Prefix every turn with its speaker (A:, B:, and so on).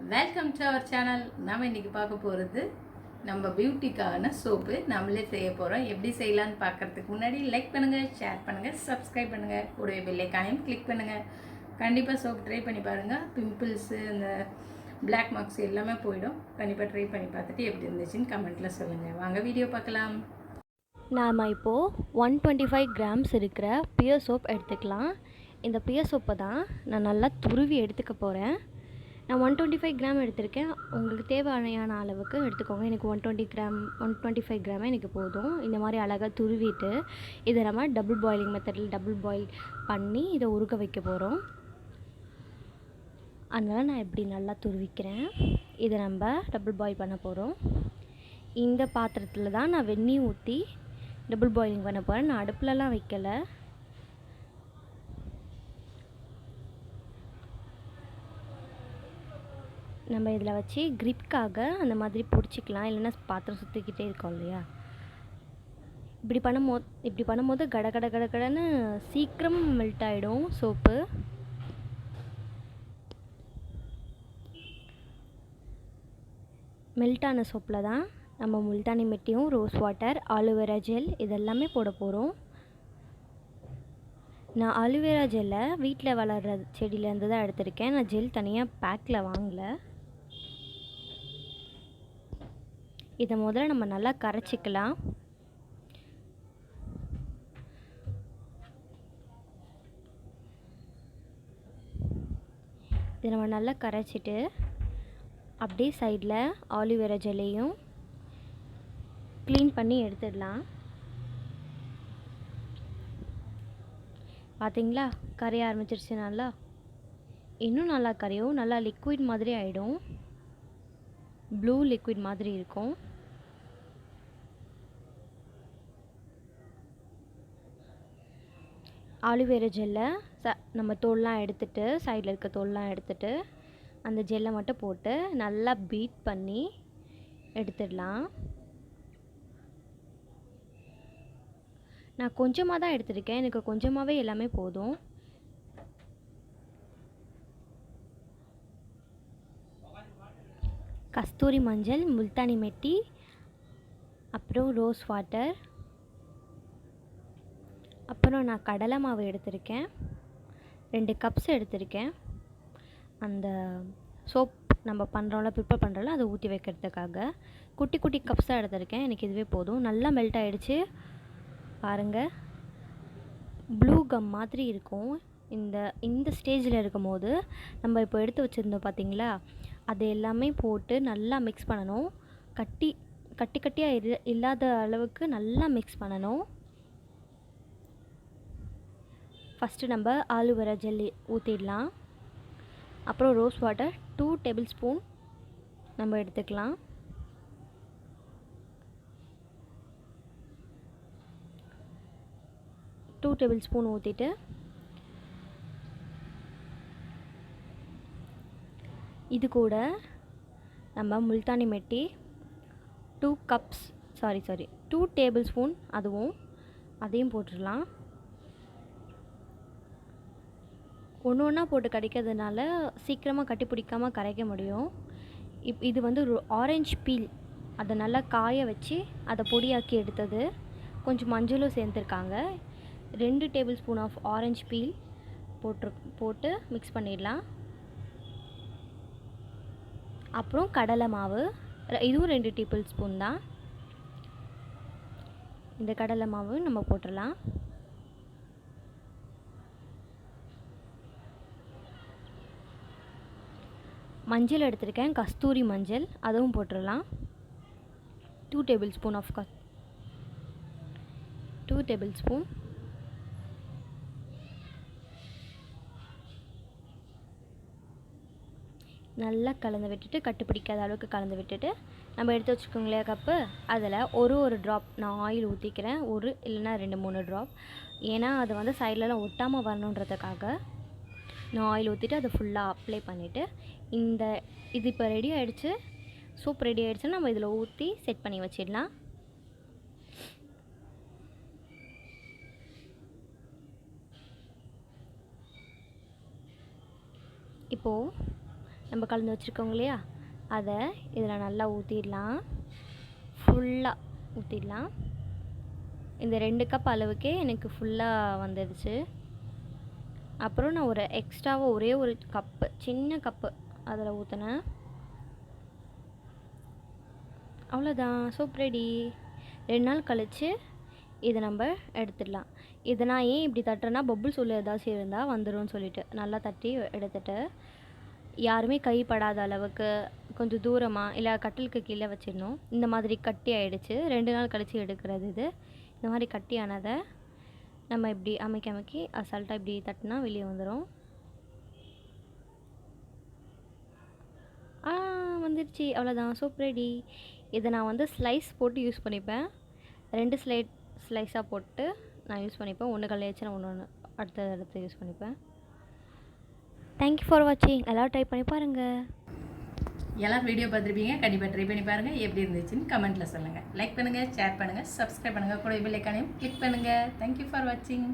A: Welcome to our channel. நம்ம இன்னைக்கு பார்க்க போகிறது நம்ம பியூட்டிக்கான சோப்பு நம்மளே செய்ய போகிறோம். எப்படி செய்யலான்னு பார்க்கறதுக்கு முன்னாடி லைக் பண்ணுங்கள், ஷேர் பண்ணுங்கள், சப்ஸ்கிரைப் பண்ணுங்கள், கூடவே பெல் ஐகானையும் கிளிக் பண்ணுங்கள். கண்டிப்பாக சோப் ட்ரை பண்ணி பாருங்கள். பிம்பிள்ஸு இந்த பிளாக் மார்க்ஸ் எல்லாமே போயிடும். கண்டிப்பாக ட்ரை பண்ணி பார்த்துட்டு எப்படி இருந்துச்சுன்னு கமெண்ட்டில் சொல்லுங்கள். வாங்க வீடியோ பார்க்கலாம்.
B: நாம் இப்போது 125 கிராம்ஸ் இருக்கிற பியர் சோப் எடுத்துக்கலாம். இந்த பியர் சோப்பை தான் நான் நல்லா துருவி எடுத்துக்க போகிறேன். நான் 125 கிராம் எடுத்திருக்கேன். உங்களுக்கு தேவையான அளவுக்கு எடுத்துக்கோங்க. எனக்கு 125 கிராமே எனக்கு போதும். இந்த மாதிரி அழகாக துருவிட்டு இதை நம்ம டபுள் பாயிலிங் மெத்தடில் டபுள் பாயில் பண்ணி இதை உருக வைக்க போகிறோம். அதனால் நான் இப்படி நல்லா துருவிக்கிறேன். இதை நம்ம டபுள் பாயில் பண்ண போகிறோம். இந்த பாத்திரத்தில் தான் நான் வெந்நீர் ஊற்றி டபுள் பாயிலிங் பண்ண போகிறேன். நான் அடுப்புலலாம் வைக்கலை. நம்ம இதில் வச்சு கிரிப்காக அந்த மாதிரி பிடிச்சிக்கலாம், இல்லைன்னா பாத்திரம் சுற்றிக்கிட்டே இருக்கோம் இல்லையா. இப்படி பண்ணும்போது கடன்னு சீக்கிரம் மெல்ட் ஆகிடும் சோப்பு. மெல்ட்டான சோப்பில் தான் நம்ம முல்தானி மெட்டியும் ரோஸ் வாட்டர் ஆலோவேரா ஜெல் இதெல்லாமே போட போகிறோம். நான் ஆலோவேரா ஜெல்லை வீட்டில் வளர்கிற செடியிலேருந்து தான் எடுத்திருக்கேன். நான் ஜெல் தனியாக பேக்கில் வாங்கலை. இதை முதல்ல நம்ம நல்லா கரைச்சிக்கலாம். இதை நம்ம நல்லா கரைச்சிட்டு அப்படியே சைடில் ஆலிவேரா ஜெல்லையும் க்ளீன் பண்ணி எடுத்துடலாம். பார்த்தீங்களா, கரைய ஆரம்பிச்சிருச்சு. நல்லா இன்னும் நல்லா கரையும். நல்லா லிக்விட் மாதிரி ஆகிடும். ப்ளூ லிக்விட் மாதிரி இருக்கும். ஆலிவேரா ஜெல்லை நம்ம தோல்லாம் எடுத்துகிட்டு, சைடில் இருக்க தோல்லாம் எடுத்துகிட்டு அந்த ஜெல்லை மட்டும் போட்டு நல்லா பீட் பண்ணி எடுத்துடலாம். நான் கொஞ்சமாக தான் எடுத்திருக்கேன். எனக்கு கொஞ்சமாகவே எல்லாமே போதும். கஸ்தூரி மஞ்சள், முல்தானி மெட்டி, அப்புறம் ரோஸ் வாட்டர், அப்புறம் நான் கடலை மாவு எடுத்திருக்கேன். 2 கப்ஸ் எடுத்திருக்கேன். அந்த சோப் நம்ம பண்ணுறோம்ல, ப்ரிப்பேர் பண்ணுறோம்ல, அதை ஊற்றி வைக்கிறதுக்காக குட்டி குட்டி கப்ஸாக எடுத்திருக்கேன். எனக்கு இதுவே போதும். நல்லா மெல்ட் ஆகிடுச்சு பாருங்கள். ப்ளூ கம் மாதிரி இருக்கும். இந்த ஸ்டேஜில் இருக்கும் போது நம்ம இப்போ எடுத்து வச்சுருந்தோம் பார்த்தீங்களா, அது எல்லாமே போட்டு நல்லா மிக்ஸ் பண்ணணும். கட்டியாக இல்லாத அளவுக்கு நல்லா மிக்ஸ் பண்ணணும். ஃபஸ்ட்டு நம்ம ஆலோவேரா ஜெல்லி ஊற்றிடலாம். அப்புறம் ரோஸ் வாட்டர் 2 டேபிள் ஸ்பூன் நம்ம எடுத்துக்கலாம். டூ டேபிள் ஸ்பூன் ஊற்றிட்டு இது கூட நம்ம முல்தானி மெட்டி 2 டேபிள் ஸ்பூன் அதையும் போட்டுடலாம். ஒன்று ஒன்றா போட்டு கரைக்கிறதுனால சீக்கிரமாக கட்டி பிடிக்காமல் கரைக்க முடியும். இது வந்து ஆரஞ்சு பீல், அதை நல்லா காய வச்சு அதை பொடியாக்கி எடுத்தது. கொஞ்சம் மஞ்சளும் சேர்த்துருக்காங்க. 2 tablespoon of orange peel போட்டு மிக்ஸ் பண்ணிடலாம். அப்புறம் கடலை மாவு, இதுவும் 2 டேபிள் ஸ்பூன் தான். இந்த கடலை மாவு நம்ம போட்டுடலாம். மஞ்சள் எடுத்திருக்கேன், கஸ்தூரி மஞ்சள், அதுவும் போட்டுடலாம். 2 tablespoon of 2 tablespoon. நல்லா கலந்து விட்டுட்டு, கட்டுப்பிடிக்காத அளவுக்கு கலந்து விட்டுட்டு, நம்ம எடுத்து வச்சுக்கோங்க இல்லையா கப்பு, அதில் ஒரு ட்ராப் நான் ஆயில் ஊற்றிக்கிறேன். இல்லைன்னா 2-3 ட்ராப். ஏன்னா அது வந்து சைட்லலாம் ஒட்டாமல் வரணுன்றதுக்காக நான் ஆயில் ஊற்றிட்டு அதை ஃபுல்லாக அப்ளை பண்ணிவிட்டு, இது இப்போ ரெடி ஆகிடுச்சு. சோப் ரெடி ஆகிடுச்சுன்னா நம்ம இதில் ஊற்றி செட் பண்ணி வச்சிடலாம். இப்போது நம்ம கலந்து வச்சுருக்கோங்க இல்லையா, அதை இதில் நல்லா ஊற்றிடலாம். ஃபுல்லாக ஊற்றிடலாம். இந்த 2 கப் அளவுக்கே எனக்கு ஃபுல்லாக வந்துடுச்சு. அப்புறம் நான் ஒரு எக்ஸ்ட்ராவாக ஒரே ஒரு கப்பு, சின்ன கப்பு அதில் ஊற்றினேன். அவ்வளோதான், சோப் ரெடி. 2 நாள் கழித்து இதை நம்ம எடுத்துடலாம். இதை நான் ஏன் இப்படி தட்டுறேன்னா, பபுள்ஸ் உள்ள ஏதாச்சும் இருந்தால் வந்துடும் சொல்லிட்டு நல்லா தட்டி எடுத்துட்டு, யாருமே கைப்படாத அளவுக்கு கொஞ்சம் தூரமாக இல்லை கட்டிலுக்கு கீழே வச்சிடணும். இந்த மாதிரி கட்டி ஆகிடுச்சு. 2 நாள் கழித்து எடுக்கிறது இது. இந்த மாதிரி கட்டியானதை நம்ம இப்படி அமைக்கி அசால்ட்டாக இப்படி தட்டினா வெளியே வந்துடும். வந்துடுச்சு, அவ்வளோதான், சோப் ரெடி. இதை நான் வந்து ஸ்லைஸ் போட்டு யூஸ் பண்ணிப்பேன். 2 ஸ்லைஸாக போட்டு நான் யூஸ் பண்ணிப்பேன். ஒன்று கல்யாச்சு நான் ஒன்று அடுத்து யூஸ் பண்ணிப்பேன். தேங்க்யூ ஃபார் வாட்சிங். எல்லோரும் ட்ரை பண்ணி பாருங்கள்.
A: எல்லோரும் வீடியோ பார்த்துருப்பீங்க, கண்டிப்பாக ட்ரை பண்ணி பாருங்கள். எப்படி இருந்துச்சுன்னு கமெண்ட்டில் சொல்லுங்கள். லைக் பண்ணுங்கள், ஷேர் பண்ணுங்கள், சப்ஸ்கிரைப் பண்ணுங்கள், கூட பெல் ஐகானையும் கிளிக் பண்ணுங்கள். தேங்க்யூ ஃபார் வாட்சிங்.